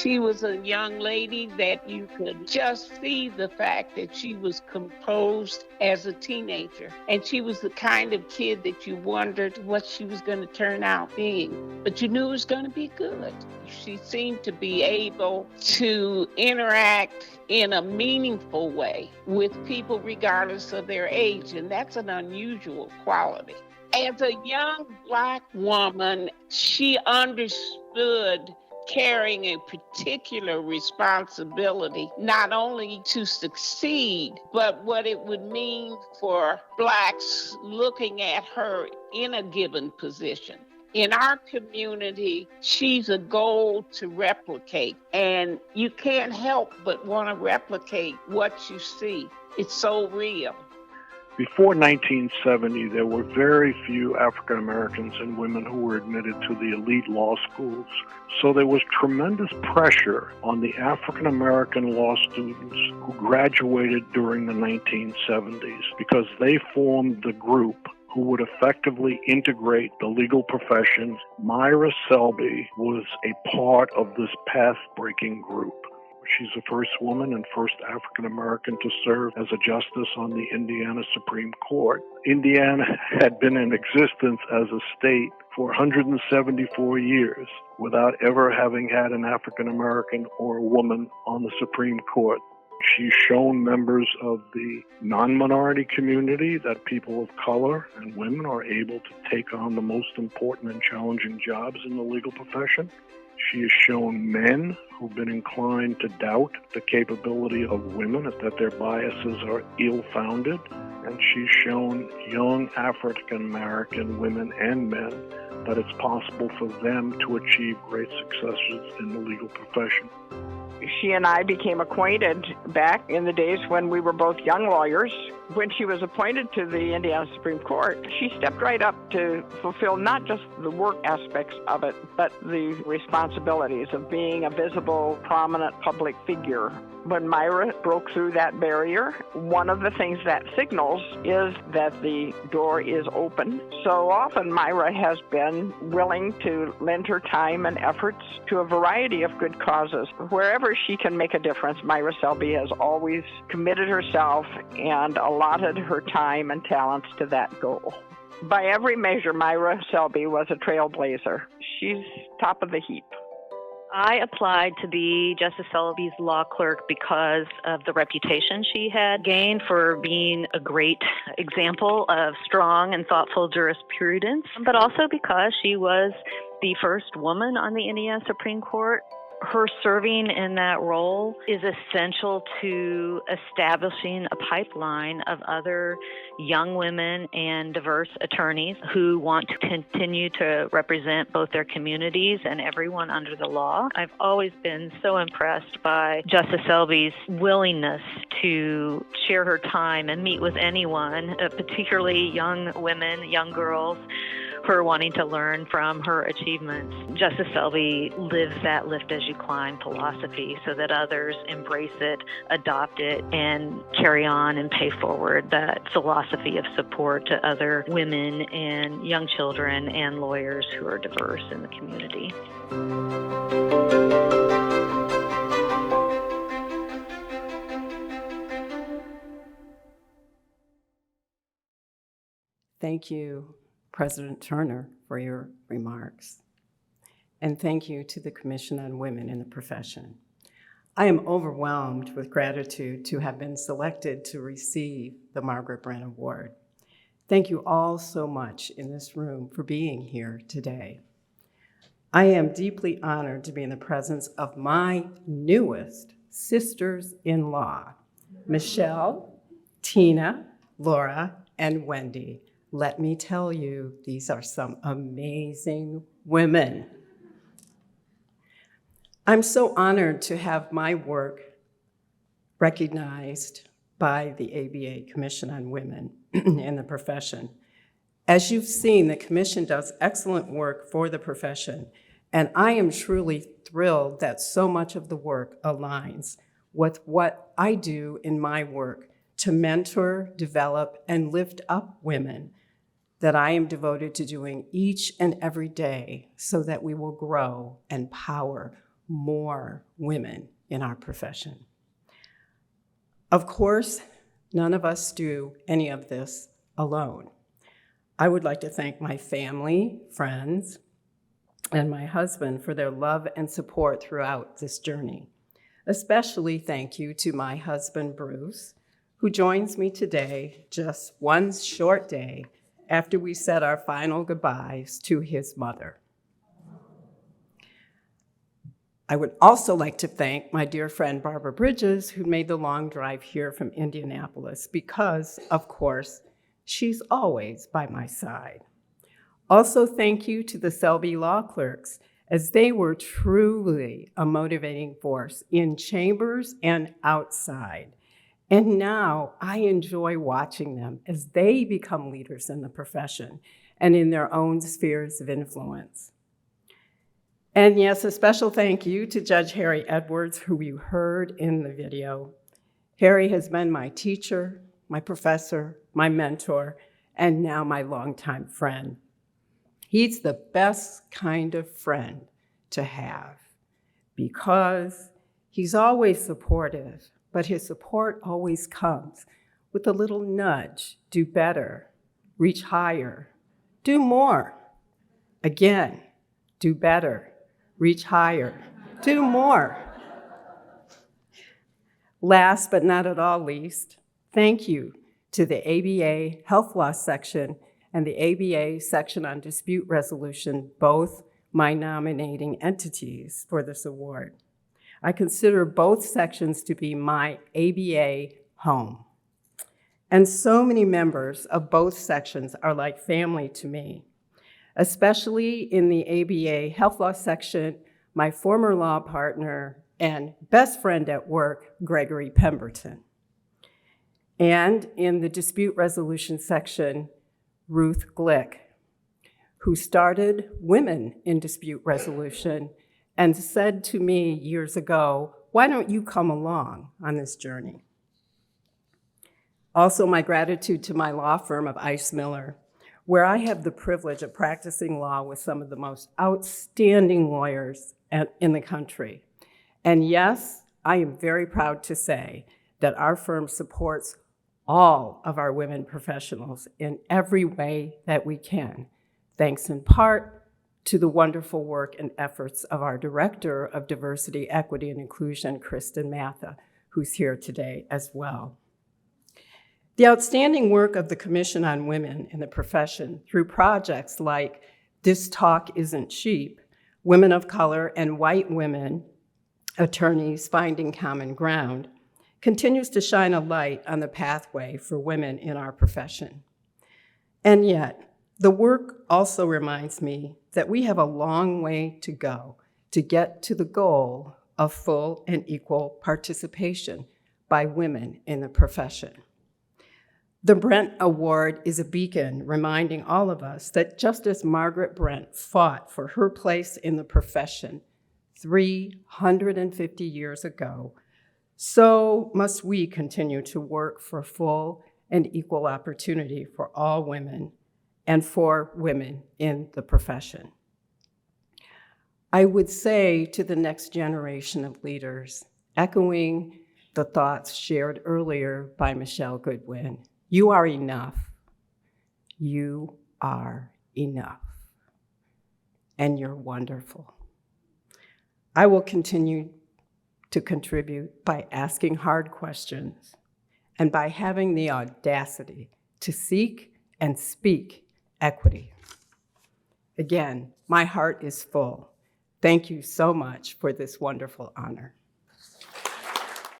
She was a young lady that you could just see the fact that she was composed as a teenager. And she was the kind of kid that you wondered what she was going to turn out being. But you knew it was going to be good. She seemed to be able to interact in a meaningful way with people regardless of their age. And that's an unusual quality. As a young Black woman, she understood carrying a particular responsibility, not only to succeed, but what it would mean for Blacks looking at her in a given position. In our community, she's a goal to replicate, and you can't help but want to replicate what you see. It's so real. Before 1970, there were very few African Americans and women who were admitted to the elite law schools. So there was tremendous pressure on the African American law students who graduated during the 1970s because they formed the group who would effectively integrate the legal profession. Myra Selby was a part of this path-breaking group. She's the first woman and first African American to serve as a justice on the Indiana Supreme Court. Indiana had been in existence as a state for 174 years without ever having had an African American or a woman on the Supreme Court. She's shown members of the non-minority community that people of color and women are able to take on the most important and challenging jobs in the legal profession. She has shown men who've been inclined to doubt the capability of women, that their biases are ill-founded. And she's shown young African American women and men that it's possible for them to achieve great successes in the legal profession. She and I became acquainted back in the days when we were both young lawyers. When she was appointed to the Indiana Supreme Court, she stepped right up to fulfill not just the work aspects of it, but the responsibilities of being a visible, prominent public figure. When Myra broke through that barrier, one of the things that signals is that the door is open. So often Myra has been willing to lend her time and efforts to a variety of good causes. Wherever she can make a difference, Myra Selby has always committed herself and allotted her time and talents to that goal. By every measure, Myra Selby was a trailblazer. She's top of the heap. I applied to be Justice Selby's law clerk because of the reputation she had gained for being a great example of strong and thoughtful jurisprudence, but also because she was the first woman on the Indiana Supreme Court. Her serving in that role is essential to establishing a pipeline of other young women and diverse attorneys who want to continue to represent both their communities and everyone under the law. I've always been so impressed by Justice Selby's willingness to share her time and meet with anyone, particularly young women, young girls, who are wanting to learn from her achievements. Justice Selby lives that lift as you climb philosophy so that others embrace it, adopt it, and carry on and pay forward that philosophy of support to other women and young children and lawyers who are diverse in the community. Thank you, President Turner, for your remarks. And thank you to the Commission on Women in the Profession. I am overwhelmed with gratitude to have been selected to receive the Margaret Brent Award. Thank you all so much in this room for being here today. I am deeply honored to be in the presence of my newest sisters-in-law, Michelle, Tina, Laura, and Wendy. Let me tell you, these are some amazing women. I'm so honored to have my work recognized by the ABA Commission on Women in the Profession. As you've seen, the Commission does excellent work for the profession, and I am truly thrilled that so much of the work aligns with what I do in my work to mentor, develop, and lift up women that I am devoted to doing each and every day so that we will grow and power more women in our profession. Of course, none of us do any of this alone. I would like to thank my family, friends, and my husband for their love and support throughout this journey. Especially thank you to my husband, Bruce, who joins me today just one short day after we said our final goodbyes to his mother. I would also like to thank my dear friend Barbara Bridges, who made the long drive here from Indianapolis because, of course, she's always by my side. Also, thank you to the Selby law clerks, as they were truly a motivating force in chambers and outside. And now I enjoy watching them as they become leaders in the profession and in their own spheres of influence. And yes, a special thank you to Judge Harry Edwards, who you heard in the video. Harry has been my teacher, my professor, my mentor, and now my longtime friend. He's the best kind of friend to have because he's always supportive, but his support always comes with a little nudge: do better, reach higher, do more. Again, do better, reach higher, do more. Last but not at all least, thank you to the ABA Health Law Section and the ABA Section on Dispute Resolution, both my nominating entities for this award. I consider both sections to be my ABA home. And so many members of both sections are like family to me, especially in the ABA Health Law Section, my former law partner and best friend at work, Gregory Pemberton. And in the Dispute Resolution Section, Ruth Glick, who started Women in Dispute Resolution and said to me years ago, why don't you come along on this journey? Also, my gratitude to my law firm of Ice Miller, where I have the privilege of practicing law with some of the most outstanding lawyers in the country. And yes, I am very proud to say that our firm supports all of our women professionals in every way that we can, thanks in part to the wonderful work and efforts of our Director of Diversity, Equity, and Inclusion, Kristen Matha, who's here today as well. The outstanding work of the Commission on Women in the Profession through projects like This Talk Isn't Cheap, Women of Color and White Women Attorneys Finding Common Ground, continues to shine a light on the pathway for women in our profession. And yet, the work also reminds me that we have a long way to go to get to the goal of full and equal participation by women in the profession. The Brent Award is a beacon reminding all of us that just as Margaret Brent fought for her place in the profession 350 years ago, so must we continue to work for full and equal opportunity for all women and for women in the profession. I would say to the next generation of leaders, echoing the thoughts shared earlier by Michelle Goodwin, you are enough. You are enough. And you're wonderful. I will continue to contribute by asking hard questions and by having the audacity to seek and speak equity. Again, my heart is full. Thank you so much for this wonderful honor.